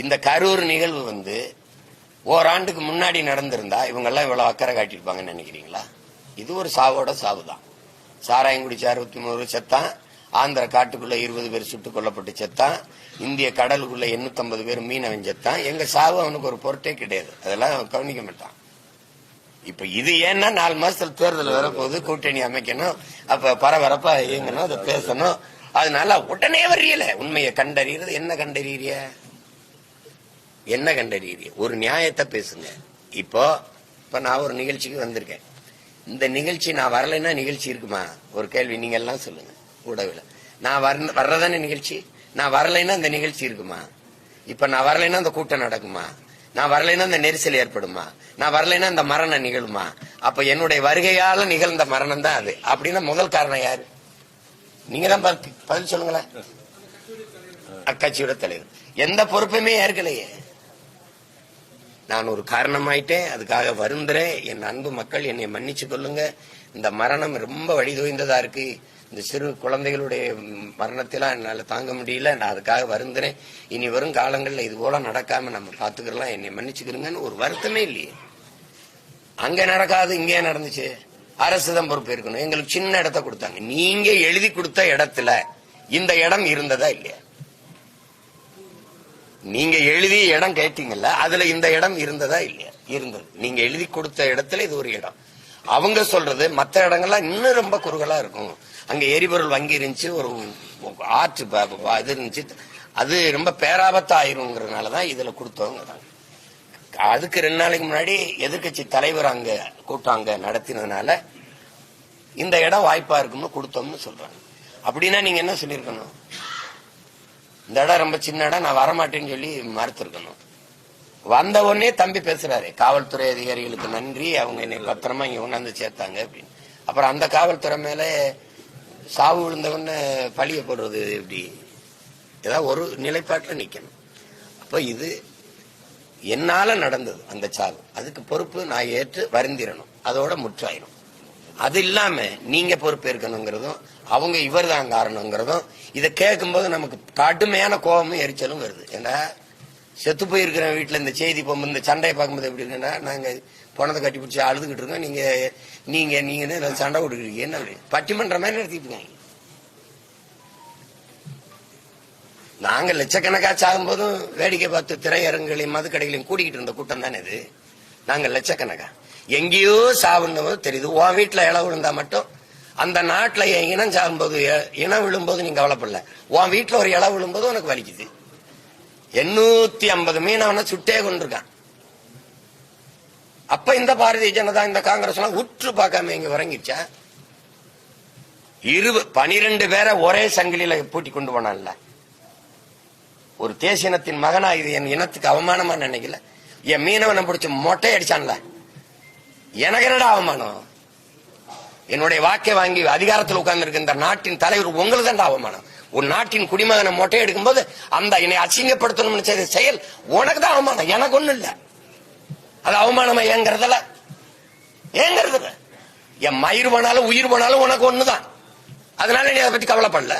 இந்த கரூர் நிகழ்வு ஓராண்டுக்கு முன்னாடி நடந்திருந்தா இவங்க எல்லாம் இவ்வளவு அக்கறை காட்டியிருப்பாங்கன்னு நினைக்கிறீங்களா? இது ஒரு சாவோட சாவுதான். சாராயம் குடிச்ச 63 செத்தான், ஆந்திர காட்டுக்குள்ள 20 பேர் சுட்டுக் கொல்லப்பட்டு செத்தான், இந்திய கடலுக்குள்ள 850 பேர் மீனவன் செத்தான். எங்க சாவு அவனுக்கு ஒரு பொருட்டே கிடையாது, அதெல்லாம் கவனிக்க மாட்டான். இப்ப இது ஏன்னா 4 மாசத்துல தேர்தல் வரப்போகுது, கூட்டணி அமைக்கணும், அப்ப பரபரப்பா இயங்கணும், அதை பேசணும். அதனால உடனே வரையல. உண்மையை கண்டறியறது என்ன கண்டறிய என்ன கண்டறிய ஒரு நியாயத்தை பேசுங்க. இப்போ நான் ஒரு நிகழ்ச்சிக்கு வந்திருக்கேன். இந்த நிகழ்ச்சி நான் வரலைன்னா நிகழ்ச்சி இருக்குமா? ஒரு கேள்வி நீங்க எல்லாம் சொல்லுங்க. கூடவில்லை, நான் வர்றதானே நிகழ்ச்சி. நான் வரலைன்னா இந்த நிகழ்ச்சி இருக்குமா? இப்ப நான் வரலைன்னா இந்த கூட்டம் நடக்குமா? நான் வரலைன்னா இந்த நெரிசல் ஏற்படுமா? நான் வரலைன்னா இந்த மரணம் நிகழுமா? அப்ப என்னுடைய வருகையால நிகழ்ந்த மரணம் தான் அது. அப்படின்னா முதல் காரணம் யாரு? நீங்க தான் பதில் சொல்லுங்களேன். அக்கட்சியோட தலைவர் எந்த பொறுப்புமே ஏற்கலையே. நான் ஒரு காரணமாயிட்டேன், அதுக்காக வருந்துறேன். என் அன்பு மக்கள் என்னை மன்னிச்சு கொள்ளுங்க. இந்த மரணம் ரொம்ப வழிதோய்ந்ததா இருக்கு. இந்த சிறு குழந்தைகளுடைய மரணத்தெல்லாம் என்னால தாங்க முடியல. நான் அதுக்காக வருந்துறேன். இனி வரும் காலங்களில் இது போல நடக்காம நம்ம பாத்துக்கலாம், என்னை மன்னிச்சுக்கிறீங்கன்னு ஒரு வருத்தமே இல்லையே. அங்க நடக்காது, இங்கே நடந்துச்சு. அரசு தான் பொறுப்பு இருக்கணும். எங்களுக்கு சின்ன இடத்த கொடுத்தாங்க. நீங்க எழுதி கொடுத்த இடத்துல இந்த இடம் இருந்ததா இல்லையா? நீங்க எழுதி இடம் கேட்டீங்கல்ல, அதுல இந்த இடம் இருந்ததா இல்லையா? இருந்தது. நீங்க எழுதி கொடுத்த இடத்துல இது ஒரு இடம். அவங்க சொல்றது மற்ற இடங்கள்லாம் இன்னும் ரொம்ப குறுகலா இருக்கும். அங்க எரிபொருள் வங்கி இருந்துச்சு, ஒரு ஆற்று இது இருந்துச்சு, அது ரொம்ப பேராபத்து ஆயிருங்கிறதுனாலதான் இதுல கொடுத்தவங்க. அதுக்கு 2 நாளைக்கு முன்னாடி எதிர்கட்சி தலைவர் அங்க கூட்டம் அங்க நடத்தினதுனால இந்த இடம் வாய்ப்பா இருக்கும்னு கொடுத்தோம்னு சொல்றாங்க. அப்படின்னா நீங்க என்ன சொல்லிருக்கணும்? இந்த இடம் ரொம்ப சின்ன இடம், நான் வரமாட்டேன்னு சொல்லி மறுத்திருக்கணும். வந்த உடனே தம்பி பேசுறாரு, காவல்துறை அதிகாரிகளுக்கு நன்றி, அவங்க என்னை பத்திரமா இங்க கொண்டாந்து சேர்த்தாங்க அப்படின்னு. அப்புறம் அந்த காவல்துறை மேல சாவு விழுந்தவன்னு பழிய போடுறது எப்படி? ஏதாவது ஒரு நிலைப்பாட்டில் நிக்கணும். அப்ப இது என்னால நடந்தது அந்த சாவு, அதுக்கு பொறுப்பு நான் ஏற்று வருந்திரணும், அதோட முற்றாயிரும். அது இல்லாம நீங்க பொறுப்பு இருக்கணுங்கிறதும் அவங்க இவர் தான் காரணங்கிறதும் இதை கேட்கும்போது நமக்கு கடுமையான கோபமும் எரிச்சலும் வருது. ஏன்னா செத்து போயிருக்கிற வீட்டுல இந்த செய்தி போகும்போது இந்த சண்டையை பார்க்கும்போது எப்படி இருக்குன்னா, நாங்க பணத்தை கட்டி பிடிச்சி அழுதுகிட்டு இருக்கோம், நீங்க நீங்க நீங்க சண்டை கொடுக்குறீங்க, என்ன பட்டிமன்ற மாதிரி நடத்திட்டு இருக்காங்க. நாங்க லட்சக்கணக்கா சாகும் போதும் வேடிக்கை பார்த்து திரையரங்குகளையும் மதுக்கடைகளையும் கூடிக்கிட்டு இருந்த கூட்டம் தானே இது. நாங்க லட்சக்கணக்கா எங்கேயோ சாவுன்னு தெரியுது. உன் வீட்டுல இளவு விழுந்தா மட்டும் அந்த நாட்டுல இனம் சாகும்போது இனம் விழும்போது நீங்க கவலைப்படல, உன் வீட்டுல ஒரு இளவு விழும்போது உனக்கு வலிக்குது. 850 மீனவனை சுட்டே கொண்டிருக்கான். அப்ப இந்த பாரதிய ஜனதா இந்த காங்கிரஸ் எல்லாம் உற்று பார்க்காம இங்க உறங்கிச்சா? 12 பேரை ஒரே சங்கிலியில பூட்டி கொண்டு போனான்ல. ஒரு தேசியனத்தின் மகனா இது என் இனத்துக்கு அவமானமா நினைக்கல. என் மீனவனை பிடிச்ச மொட்டை அடிச்சான்ல, எனக்கு என்னடா அவமானம்? என்னுடைய வாக்கை வாங்கி அதிகாரத்தில் உட்கார்ந்து இருக்க இந்த நாட்டின் தலைவர் உங்களுக்கு தான் அவமானம். ஒரு நாட்டின் குடிமகனை மொட்டை எடுக்கும் போது அந்த என்னை அசிங்கப்படுத்தணும்னு செய்த செயல் உனக்கு தான் அவமானம், எனக்கு ஒண்ணு இல்ல. அது அவமானமா ஏங்கிறதுல என் மயிர் போனாலும் உயிர் போனாலும் உனக்கு ஒண்ணுதான். அதனால நீ அதை பத்தி கவலைப்படல.